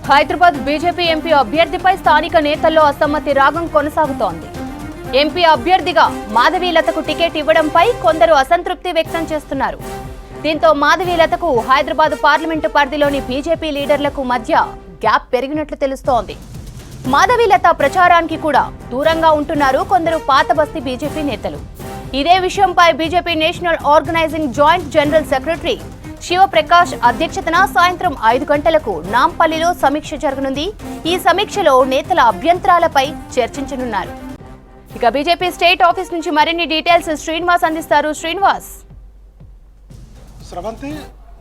Hyderabad BJP MP అభ్యర్థిపై స్థానిక నేతల్లో అసమ్మతి రాగం కొనసాగుతోంది. ఎంపీ అభ్యర్థిగా మాధవీలతకు టికెట్ ఇవ్వడంపై కొందరు అసంతృప్తి వ్యక్తం చేస్తున్నారు. దీంతో మాధవీలతకు హైదరాబాద్ పార్లమెంటు పరిధిలోని బీజేపీ లీడర్లకు మధ్య గ్యాప్ పెరిగినట్లు తెలుస్తోంది. మాధవీలత ప్రచారానికి కూడా దూరంగా ఉంటున్నారు కొందరు పాత బస్తీ బీజేపీ నేతలు. ఇదే విషయంపై BJP national organising joint general secretary Shivprakash అధ్యక్షతన సాయంత్రం 5 గంటలకు నాంపల్లిలో సమీక్ష జరగనుంది. ఈ సమీక్షలో నేతల అభ్యంతరాలపై చర్చించనున్నారు. ఇక బీజేపీ స్టేట్ ఆఫీస్ నుంచి మరిన్ని డీటెయిల్స్ శ్రీనివాస్ అందిస్తారు. శ్రీనివాస్. స్రవంతి,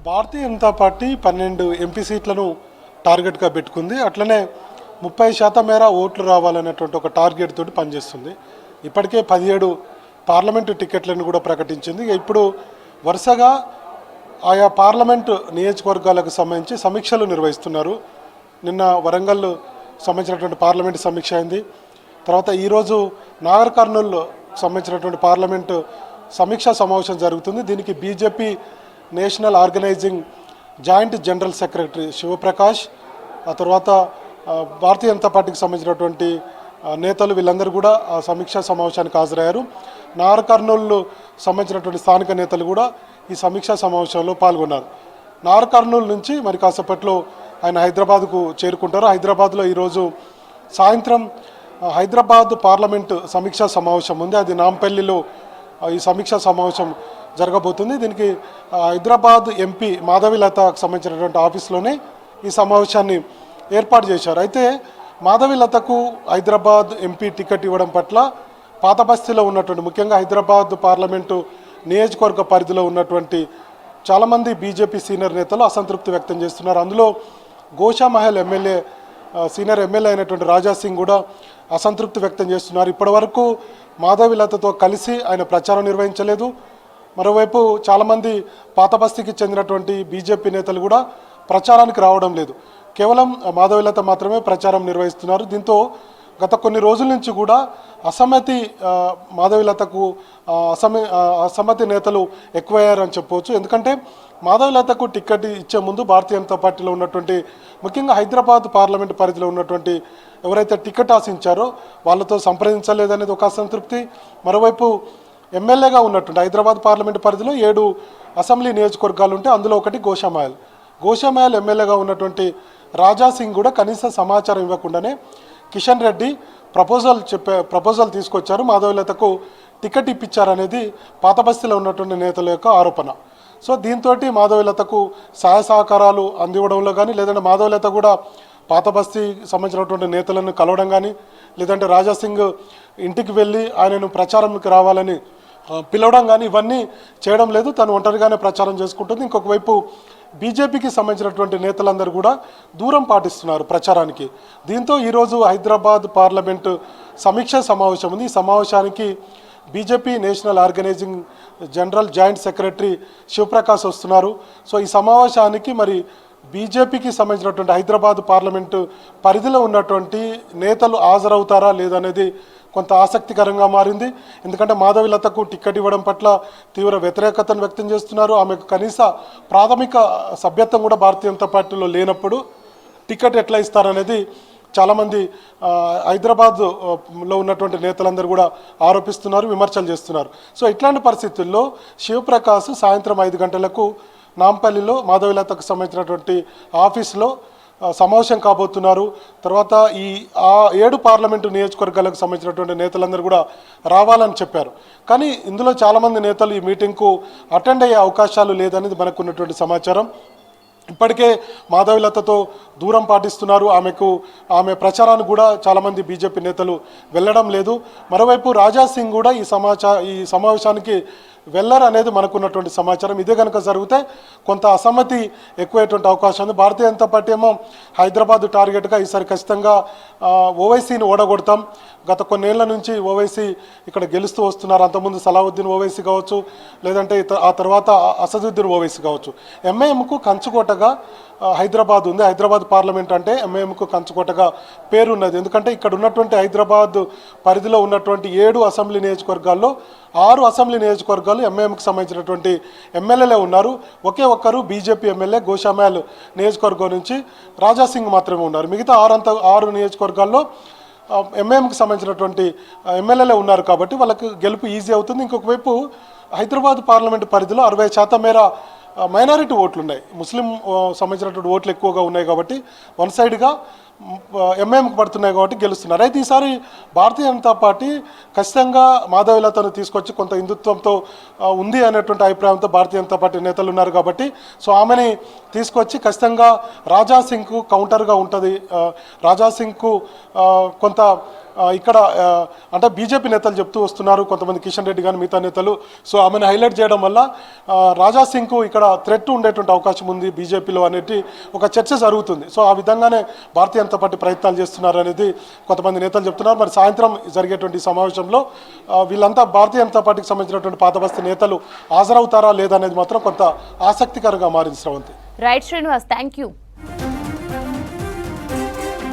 భారతీయ జనతా పార్టీ 12 ఎంపీ సీట్లను టార్గెట్గా పెట్టుకుంది. అట్లనే 30% మేర ఓట్లు రావాలనేటువంటి ఒక టార్గెట్ తోటి పనిచేస్తుంది. ఇప్పటికే 17 పార్లమెంటు టికెట్లను కూడా ప్రకటించింది. ఇప్పుడు వరుసగా ఆయా పార్లమెంటు నియోజకవర్గాలకు సంబంధించి సమీక్షలు నిర్వహిస్తున్నారు. నిన్న వరంగల్ సంబంధించినటువంటి పార్లమెంటు సమీక్ష అయింది. తర్వాత ఈరోజు నాగర్ కర్నూలు సంబంధించినటువంటి పార్లమెంటు సమీక్షా సమావేశం జరుగుతుంది. దీనికి BJP national organising joint general secretary Shivprakash, ఆ తర్వాత భారతీయ జనతా పార్టీకి సంబంధించినటువంటి నేతలు వీళ్ళందరూ కూడా ఆ సమీక్షా సమావేశానికి హాజరయ్యారు. నాగర్ కర్నూలు సంబంధించినటువంటి స్థానిక నేతలు కూడా ఈ సమీక్షా సమావేశంలో పాల్గొన్నారు. నాగర్ కర్నూలు నుంచి మరి కాసేపట్లో ఆయన హైదరాబాద్కు చేరుకుంటారు. హైదరాబాద్లో ఈరోజు సాయంత్రం హైదరాబాద్ పార్లమెంటు సమీక్షా సమావేశం ఉంది. అది నాంపల్లిలో ఈ సమీక్షా సమావేశం జరగబోతుంది. దీనికి హైదరాబాద్ ఎంపీ మాధవీలతకు సంబంధించినటువంటి ఆఫీస్లోనే ఈ సమావేశాన్ని ఏర్పాటు చేశారు. అయితే మాధవీలతకు హైదరాబాద్ ఎంపీ టికెట్ ఇవ్వడం పట్ల పాత బస్తీలో ఉన్నటువంటి, ముఖ్యంగా హైదరాబాద్ పార్లమెంటు నియోజకవర్గ పరిధిలో ఉన్నటువంటి చాలామంది బీజేపీ సీనియర్ నేతలు అసంతృప్తి వ్యక్తం చేస్తున్నారు. అందులో గోషామహల్ ఎమ్మెల్యే, సీనియర్ ఎమ్మెల్యే అయినటువంటి రాజా సింగ్ కూడా అసంతృప్తి వ్యక్తం చేస్తున్నారు. ఇప్పటివరకు మాధవీలతతో కలిసి ఆయన ప్రచారం నిర్వహించలేదు. మరోవైపు చాలామంది పాత బస్తీకి చెందినటువంటి బీజేపీ నేతలు కూడా ప్రచారానికి రావడం లేదు. కేవలం మాధవీలత మాత్రమే ప్రచారం నిర్వహిస్తున్నారు. దీంతో గత కొన్ని రోజుల నుంచి కూడా అసమ్మతి, మాధవీలతకు అసమ్మతి నేతలు ఎక్కువయ్యారని చెప్పవచ్చు. ఎందుకంటే మాధవీలతకు టికెట్ ఇచ్చే ముందు భారతీయ జనతా పార్టీలో ఉన్నటువంటి, ముఖ్యంగా హైదరాబాద్ పార్లమెంట్ పరిధిలో ఉన్నటువంటి ఎవరైతే టికెట్ ఆశించారో వాళ్ళతో సంప్రదించలేదనేది ఒక అసంతృప్తి. మరోవైపు ఎమ్మెల్యేగా ఉన్నటువంటి హైదరాబాద్ పార్లమెంట్ పరిధిలో 7 అసెంబ్లీ నియోజకవర్గాలు ఉంటే అందులో ఒకటి గోషామహల్ ఎమ్మెల్యేగా ఉన్నటువంటి రాజా సింగ్ కూడా కనీస సమాచారం ఇవ్వకుండానే కిషన్ రెడ్డి ప్రపోజల్ తీసుకొచ్చారు, మాధవీలతకు టికెట్ ఇప్పించారనేది పాత బస్తీలో ఉన్నటువంటి నేతల యొక్క ఆరోపణ. సో దీంతో మాధవీలతకు సహాయ సహకారాలు అందివ్వడంలో కానీ, లేదంటే మాధవీలత కూడా పాత బస్తీ సంబంధించినటువంటి నేతలను కలవడం కానీ, లేదంటే రాజా సింగ్ ఇంటికి వెళ్ళి ఆయనను ప్రచారంకి రావాలని పిలవడం కానీ ఇవన్నీ చేయడం లేదు. తను ఒంటరిగానే ప్రచారం చేసుకుంటుంది. ఇంకొక వైపు బీజేపీకి సంబంధించినటువంటి నేతలందరూ కూడా దూరం పాటిస్తున్నారు ప్రచారానికి. దీంతో ఈరోజు హైదరాబాద్ పార్లమెంటు సమీక్షా సమావేశం ఉంది. ఈ సమావేశానికి BJP national organising general joint secretary Shivprakash వస్తున్నారు. సో ఈ సమావేశానికి మరి బీజేపీకి సంబంధించినటువంటి హైదరాబాద్ పార్లమెంటు పరిధిలో ఉన్నటువంటి నేతలు హాజరవుతారా లేదనేది కొంత ఆసక్తికరంగా మారింది. ఎందుకంటే మాధవీలతకు టికెట్ ఇవ్వడం పట్ల తీవ్ర వ్యతిరేకతను వ్యక్తం చేస్తున్నారు. ఆమెకు కనీస ప్రాథమిక సభ్యత్వం కూడా భారతీయ జనతా పార్టీలో లేనప్పుడు టికెట్ ఎట్లా ఇస్తారనేది చాలామంది హైదరాబాద్లో ఉన్నటువంటి నేతలందరూ కూడా ఆరోపిస్తున్నారు, విమర్శలు చేస్తున్నారు. సో ఇట్లాంటి పరిస్థితుల్లో శివప్రకాష్ సాయంత్రం 5 గంటలకు నాంపల్లిలో మాధవీలతకు సంబంధించినటువంటి ఆఫీసులో సమావేశం కాబోతున్నారు. తర్వాత ఈ 7 పార్లమెంటు నియోజకవర్గాలకు సంబంధించినటువంటి నేతలందరూ కూడా రావాలని చెప్పారు. కానీ ఇందులో చాలామంది నేతలు ఈ మీటింగ్కు అటెండ్ అయ్యే అవకాశాలు లేదనేది మనకు ఉన్నటువంటి సమాచారం. ఇప్పటికే మాధవీలతతో దూరం పాటిస్తున్నారు. ఆమె ప్రచారానికి కూడా చాలామంది బీజేపీ నేతలు వెళ్ళడం లేదు. మరోవైపు రాజా సింగ్ కూడా ఈ సమావేశానికి వెళ్ళరు అనేది మనకున్నటువంటి సమాచారం. ఇదే కనుక జరిగితే కొంత అసమ్మతి ఎక్కువయ్యేటువంటి అవకాశం ఉంది. భారతీయ జనతా పార్టీ ఏమో హైదరాబాద్ టార్గెట్గా ఈసారి ఖచ్చితంగా ఓవైసీని ఓడగొడతాం, గత కొన్నేళ్ల నుంచి ఓవైసీ ఇక్కడ గెలుస్తూ వస్తున్నారు. అంతకుముందు సలావుద్దీన్ ఓవైసీ కావచ్చు, లేదంటే ఆ తర్వాత అసదుద్దీన్ ఓవైసీ కావచ్చు. ఎంఐఎంకు కంచుకోటగా హైదరాబాద్ ఉంది. హైదరాబాద్ పార్లమెంట్ అంటే ఎంఐఎంకు కంచుకోటగా పేరున్నది. ఎందుకంటే ఇక్కడ ఉన్నటువంటి హైదరాబాద్ పరిధిలో ఉన్నటువంటి 7 అసెంబ్లీ నియోజకవర్గాల్లో 6 అసెంబ్లీ నియోజకవర్గాలు ఎంఐఎంకి సంబంధించినటువంటి ఎమ్మెల్యేలే ఉన్నారు. ఒకే ఒక్కరు బీజేపీ ఎమ్మెల్యే గోషామహల్ నియోజకవర్గం నుంచి రాజా సింగ్ మాత్రమే ఉన్నారు. మిగతా 6 నియోజకవర్గాల్లో ఎంఐఎంకి సంబంధించినటువంటి ఎమ్మెల్యేలే ఉన్నారు. కాబట్టి వాళ్ళకు గెలుపు ఈజీ అవుతుంది. ఇంకొక వైపు హైదరాబాద్ పార్లమెంటు పరిధిలో 60% మేర మైనారిటీ ఓట్లు ఉన్నాయి. ముస్లిం సంబంధించినటువంటి ఓట్లు ఎక్కువగా ఉన్నాయి కాబట్టి వన్ సైడ్గా ఎంఐఎంకి పడుతున్నాయి కాబట్టి గెలుస్తున్నారు. అయితే ఈసారి భారతీయ జనతా పార్టీ ఖచ్చితంగా మాధవీలతను తీసుకొచ్చి కొంత హిందుత్వంతో ఉంది అనేటువంటి అభిప్రాయంతో భారతీయ జనతా పార్టీ నేతలు ఉన్నారు కాబట్టి సో ఆమెని తీసుకొచ్చి ఖచ్చితంగా రాజా సింగ్కు కౌంటర్గా ఉంటుంది. రాజా సింగ్కు కొంత ఇక్కడ అంటే బీజేపీ నేతలు చెప్తూ వస్తున్నారు, కొంతమంది కిషన్ రెడ్డి కానీ మిగతా నేతలు. సో ఆమెను హైలైట్ చేయడం వల్ల రాజా సింగ్కు ఇక్కడ థ్రెట్ ఉండేటువంటి అవకాశం ఉంది బీజేపీలో అనేది ఒక చర్చ జరుగుతుంది. సో ఆ విధంగానే భారతీయ జనతా పార్టీ ప్రయత్నాలు చేస్తున్నారు అనేది కొంతమంది నేతలు చెప్తున్నారు. మరి సాయంత్రం జరిగేటువంటి సమావేశంలో వీళ్ళంతా భారతీయ జనతా పార్టీకి సంబంధించినటువంటి పాతబస్తీ నేతలు హాజరవుతారా లేదా అనేది మాత్రం కొంత ఆసక్తికరంగా మారింది. Sravanthi. Right Srinivas, thank you.